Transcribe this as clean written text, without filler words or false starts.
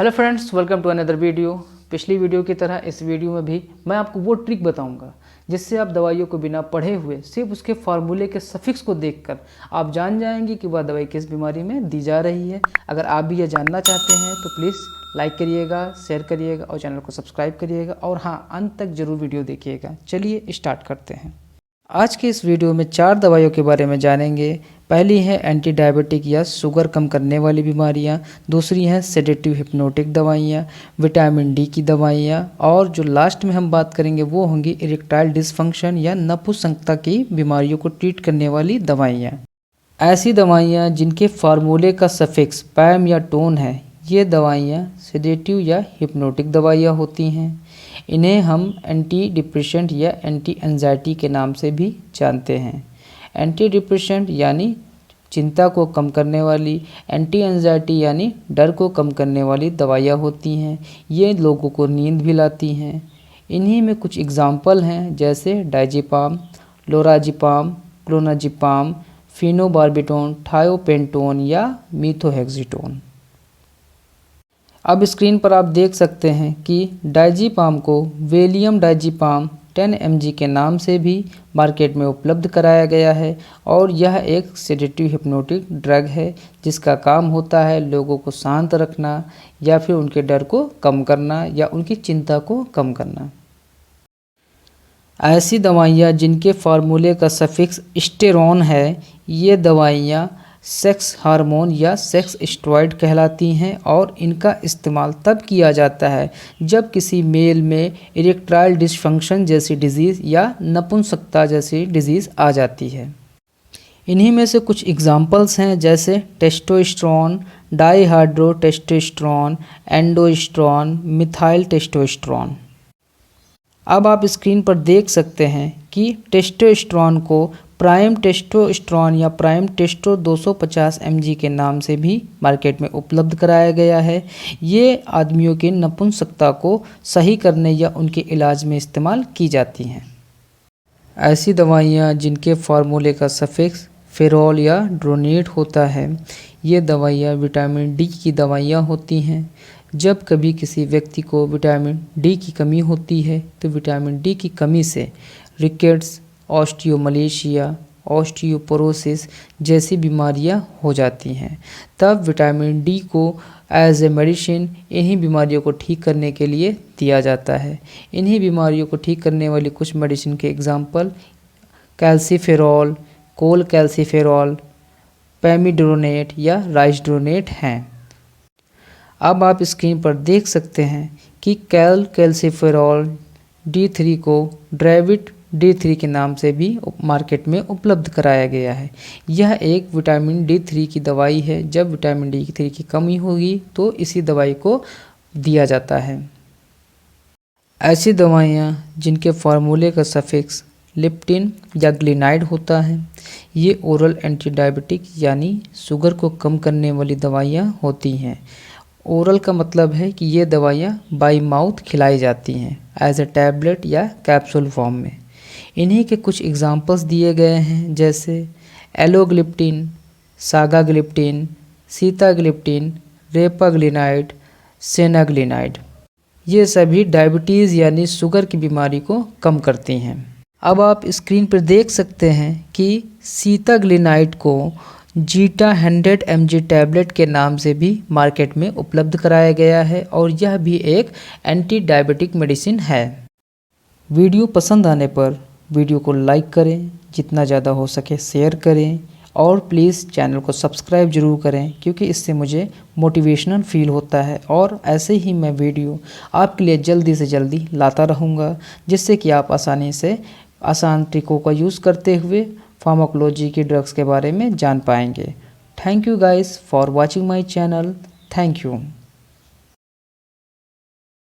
Hello friends, welcome to another video. पिछली video की तरह इस वीडियो में भी मैं आपको वो ट्रिक बताऊंगा जिससे आप दवाइयों को बिना पढ़े हुए सिर्फ उसके फार्मूले के सफिक्स को देखकर आप जान जाएंगे कि वह दवाई किस बीमारी में दी जा रही है। अगर आप भी यह जानना चाहते हैं तो प्लीज़ लाइक करिएगा, शेयर करिएगा और चैनल को सब्सक्राइब करिएगा और हाँ, अंत तक ज़रूर वीडियो देखिएगा। चलिए स्टार्ट करते हैं। आज के इस वीडियो में 4 दवाइयों के बारे में जानेंगे। पहली है एंटी डायबिटिक या शुगर कम करने वाली बीमारियां, दूसरी हैं सेडेटिव हिप्नोटिक दवाइयां, विटामिन डी की दवाइयां और जो लास्ट में हम बात करेंगे वो होंगी इरेक्टाइल डिसफंक्शन या नपुंसकता की बीमारियों को ट्रीट करने वाली दवाइयाँ। ऐसी दवाइयाँ जिनके फार्मूले का सफिक्स पैम या टोन है, ये दवाइयाँ सेडेटिव या हिप्नोटिक दवाइयाँ होती हैं। इन्हें हम एंटी डिप्रेसेंट या एंटी एंजाइटी के नाम से भी जानते हैं। एंटी डिप्रेसेंट यानी चिंता को कम करने वाली, एंटी एंजाइटी यानी डर को कम करने वाली दवाइयाँ होती हैं। ये लोगों को नींद भी लाती हैं। इन्हीं में कुछ एग्जाम्पल हैं जैसे डायजेपाम, लोराजिपाम, क्लोनाजिपाम, फिनोबार्बिटोन, थायोपेंटोन या मीथोहेक्सिटोन। अब स्क्रीन पर आप देख सकते हैं कि डायजेपाम को वेलियम डायजेपाम 10 mg के नाम से भी मार्केट में उपलब्ध कराया गया है और यह एक सेडेटिव हिप्नोटिक ड्रग है जिसका काम होता है लोगों को शांत रखना या फिर उनके डर को कम करना या उनकी चिंता को कम करना। ऐसी दवाइयाँ जिनके फार्मूले का सफिक्स स्टेरॉन है, ये दवाइयाँ सेक्स हार्मोन या सेक्स स्टेरॉइड कहलाती हैं और इनका इस्तेमाल तब किया जाता है जब किसी मेल में इरेक्टाइल डिसफंक्शन जैसी डिजीज़ या नपुंसकता जैसी डिजीज़ आ जाती है। इन्हीं में से कुछ एग्जाम्पल्स हैं जैसे टेस्टोस्टेरोन, डाईहाइड्रोटेस्टोस्टेरोन, एंडोस्टेरोन, मिथाइल टेस्टोस्टेरोन। अब आप स्क्रीन पर देख सकते हैं कि टेस्टोस्टेरोन को प्राइम टेस्टोस्टेरोन या प्राइम टेस्टो 250 mg के नाम से भी मार्केट में उपलब्ध कराया गया है। ये आदमियों की नपुंसकता को सही करने या उनके इलाज में इस्तेमाल की जाती हैं। ऐसी दवाइयाँ जिनके फार्मूले का सफिक्स फेरॉल या ड्रोनेट होता है, ये दवाइयाँ विटामिन डी की दवाइयाँ होती हैं। जब कभी किसी व्यक्ति को विटामिन डी की कमी होती है तो विटामिन डी की कमी से रिकेट्स, ऑस्टियोमलेशिया, ऑस्टियोपोरोसिस जैसी बीमारियां हो जाती हैं। तब विटामिन डी को एज ए मेडिसिन इन्हीं बीमारियों को ठीक करने के लिए दिया जाता है। इन्हीं बीमारियों को ठीक करने वाली कुछ मेडिसिन के एग्जाम्पल कैल्सीफेरॉल, कोल कैल्सीफेरॉल, पैमिड्रोनेट या राइसड्रोनेट हैं। अब आप स्क्रीन पर देख सकते हैं कि कैल्सीफेरॉल D3 को ड्रेविट D3 के नाम से भी मार्केट में उपलब्ध कराया गया है। यह एक विटामिन D3 की दवाई है। जब विटामिन D3 की कमी होगी तो इसी दवाई को दिया जाता है। ऐसी दवाइयाँ जिनके फार्मूले का सफिक्स लिप्टिन या ग्लिनाइड होता है, ये ओरल एंटी डायबिटिक यानी शुगर को कम करने वाली दवाइयाँ होती हैं। ओरल का मतलब है कि ये दवाइयाँ बाई माउथ खिलाई जाती हैं एज ए टैबलेट या कैप्सूल फॉर्म में। इन्हीं के कुछ एग्जाम्पल्स दिए गए हैं जैसे एलोग्लिप्टिन, सागाग्लिप्टिन, सीताग्लिप्टिन, रेपाग्लिनाइड, सेनाग्लिनाइड। ये सभी डायबिटीज़ यानी शुगर की बीमारी को कम करती हैं। अब आप स्क्रीन पर देख सकते हैं कि सीताग्लिनाइड को जीटा 100 mg टैबलेट के नाम से भी मार्केट में उपलब्ध कराया गया है और यह भी एक एंटी डायबिटिक मेडिसिन है। वीडियो पसंद आने पर वीडियो को लाइक करें, जितना ज़्यादा हो सके शेयर करें और प्लीज़ चैनल को सब्सक्राइब ज़रूर करें क्योंकि इससे मुझे मोटिवेशनल फील होता है और ऐसे ही मैं वीडियो आपके लिए जल्दी से जल्दी लाता रहूँगा जिससे कि आप आसानी से आसान ट्रिकों का यूज़ करते हुए फार्माकोलॉजी की ड्रग्स के बारे में जान पाएंगे। Thank you guys for watching my channel. Thank you.